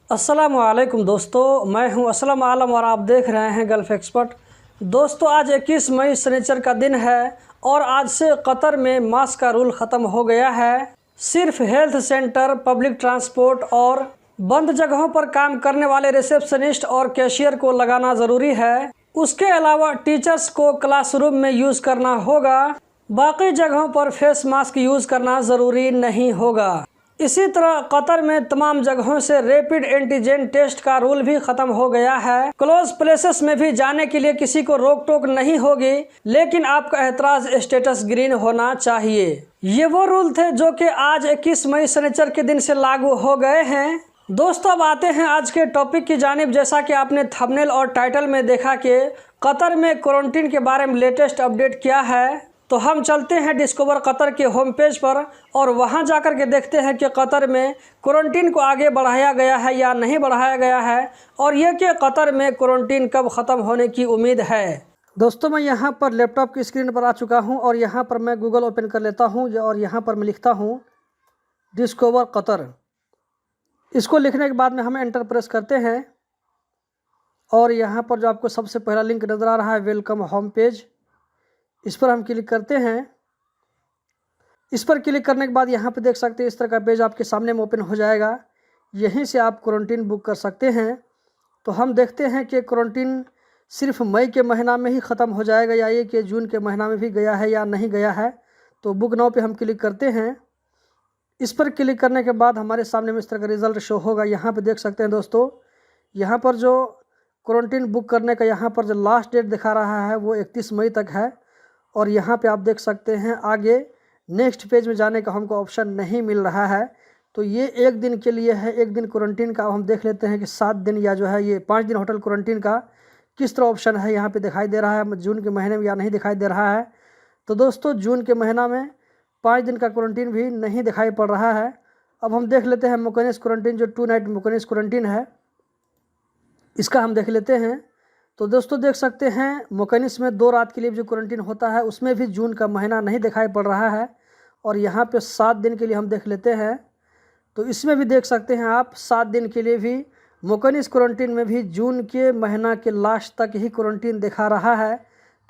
अस्सलामुअलैकुम दोस्तों, मैं हूं असलम आलम और आप देख रहे हैं गल्फ़ एक्सपर्ट। दोस्तों, आज 21 मई शनिचर का दिन है और आज से कतर में मास्क का रूल ख़त्म हो गया है। सिर्फ हेल्थ सेंटर, पब्लिक ट्रांसपोर्ट और बंद जगहों पर काम करने वाले रिसेप्शनिस्ट और कैशियर को लगाना ज़रूरी है। उसके अलावा टीचर्स को क्लासरूम में यूज़ करना होगा। बाकी जगहों पर फेस मास्क यूज़ करना ज़रूरी नहीं होगा। इसी तरह कतर में तमाम जगहों से रैपिड एंटीजन टेस्ट का रूल भी खत्म हो गया है। क्लोज प्लेसेस में भी जाने के लिए किसी को रोक टोक नहीं होगी, लेकिन आपका एतराज स्टेटस ग्रीन होना चाहिए। ये वो रूल थे जो कि आज 21 मई शनिचर के दिन से लागू हो गए हैं। दोस्तों, अब आते हैं आज के टॉपिक की जानिब। जैसा कि आपने थंबनेल और टाइटल में देखा कि कतर में क्वारंटीन के बारे में लेटेस्ट अपडेट क्या है, तो हम चलते हैं डिस्कवर कतर के होम पेज पर और वहां जाकर के देखते हैं कि कतर में क्वारंटीन को आगे बढ़ाया गया है या नहीं बढ़ाया गया है, और यह कि कतर में क्वारंटीन कब ख़त्म होने की उम्मीद है। दोस्तों, मैं यहां पर लैपटॉप की स्क्रीन पर आ चुका हूं और यहां पर मैं गूगल ओपन कर लेता हूं और यहां पर मैं लिखता हूं डिस्कवर कतर। इसको लिखने के बाद में हम एंटर प्रेस करते हैं और यहाँ पर जो आपको सबसे पहला लिंक नज़र आ रहा है, वेलकम होम पेज, इस पर हम क्लिक करते हैं। इस पर क्लिक करने के बाद यहाँ पे देख सकते हैं इस तरह का पेज आपके सामने में ओपन हो जाएगा। यहीं से आप क्वारंटीन बुक कर सकते हैं। तो हम देखते हैं कि क्वारंटीन सिर्फ मई के महीना में ही ख़त्म हो जाएगा या ये कि जून के महीना में भी गया है या नहीं गया है। तो बुक नाउ पे हम क्लिक करते हैं। इस पर क्लिक करने के बाद हमारे सामने में इस तरह का रिज़ल्ट शो होगा। यहाँ पर देख सकते हैं दोस्तों, यहाँ पर जो क्वारंटीन बुक करने का यहाँ पर जो लास्ट डेट दिखा रहा है वो 31 मई तक है। और यहाँ पे आप देख सकते हैं आगे नेक्स्ट पेज में जाने का हमको ऑप्शन नहीं मिल रहा है। तो ये एक दिन के लिए है, एक दिन क्वारंटीन का। हम देख लेते हैं कि 7 दिन या जो है ये 5 दिन होटल क्वारंटीन का किस तरह ऑप्शन है यहाँ पे दिखाई दे रहा है जून के महीने में या नहीं दिखाई दे रहा है। तो दोस्तों, जून के महीना में 5 दिन का क्वारंटीन भी नहीं दिखाई पड़ रहा है। अब हम देख लेते हैं मोकनिस क्वारंटीन, जो 2 नाइट मोकनिस क्वारंटीन है, इसका हम देख लेते हैं। तो दोस्तों, देख सकते हैं मोकनिस में 2 रात के लिए जो क्वारंटीन होता है उसमें भी जून का महीना नहीं दिखाई पड़ रहा है। और यहाँ पे 7 दिन के लिए हम देख लेते हैं। तो इसमें भी देख सकते हैं आप 7 दिन के लिए भी मोकनिस क्वारंटीन में भी जून के महीना के लास्ट तक ही क्वारंटीन दिखा रहा है।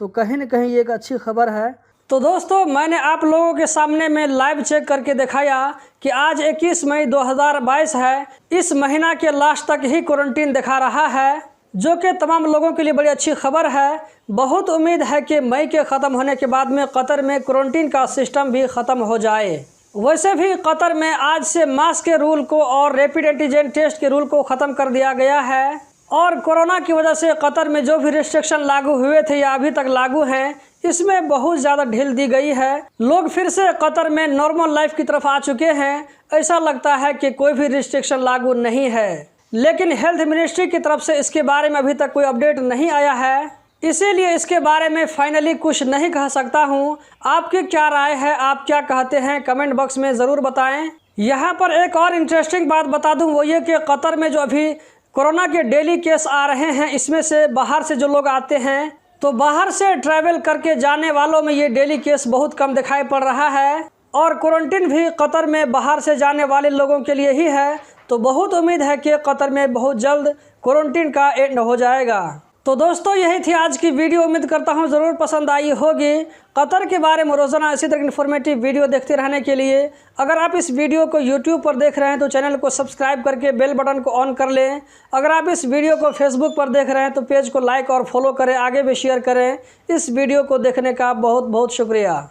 तो कहीं ना कहीं ये एक अच्छी खबर है। तो दोस्तों, मैंने आप लोगों के सामने में लाइव चेक करके दिखाया कि आज 21 मई 2022 है। इस महीना के लास्ट तक ही क्वारंटीन दिखा रहा है, जो कि तमाम लोगों के लिए बड़ी अच्छी खबर है। बहुत उम्मीद है कि मई के ख़त्म होने के बाद में कतर में क्वारंटीन का सिस्टम भी ख़त्म हो जाए। वैसे भी कतर में आज से मास्क के रूल को और रैपिड एंटीजन टेस्ट के रूल को ख़त्म कर दिया गया है। और कोरोना की वजह से कतर में जो भी रिस्ट्रिक्शन लागू हुए थे या अभी तक लागू हैं, इसमें बहुत ज़्यादा ढील दी गई है। लोग फिर से कतर में नॉर्मल लाइफ की तरफ आ चुके हैं। ऐसा लगता है कि कोई भी रिस्ट्रिक्शन लागू नहीं है, लेकिन हेल्थ मिनिस्ट्री की तरफ से इसके बारे में अभी तक कोई अपडेट नहीं आया है, इसीलिए इसके बारे में फाइनली कुछ नहीं कह सकता हूं। आपकी क्या राय है, आप क्या कहते हैं, कमेंट बॉक्स में ज़रूर बताएं। यहाँ पर एक और इंटरेस्टिंग बात बता दूं, वो ये कि कतर में जो अभी कोरोना के डेली केस आ रहे हैं, इसमें से बाहर से जो लोग आते हैं, तो बाहर से ट्रैवल करके जाने वालों में ये डेली केस बहुत कम दिखाई पड़ रहा है। और क्वारंटीन भी कतर में बाहर से जाने वाले लोगों के लिए ही है। तो बहुत उम्मीद है कि कतर में बहुत जल्द क्वारंटीन का एंड हो जाएगा। तो दोस्तों, यही थी आज की वीडियो। उम्मीद करता हूँ ज़रूर पसंद आई होगी। कतर के बारे में रोज़ाना इसी तरह की इन्फॉर्मेटिव वीडियो देखते रहने के लिए अगर आप इस वीडियो को यूट्यूब पर देख रहे हैं तो चैनल को सब्सक्राइब करके बेल बटन को ऑन कर लें। अगर आप इस वीडियो को फेसबुक पर देख रहे हैं तो पेज को लाइक और फॉलो करें, आगे भी शेयर करें। इस वीडियो को देखने का बहुत बहुत शुक्रिया।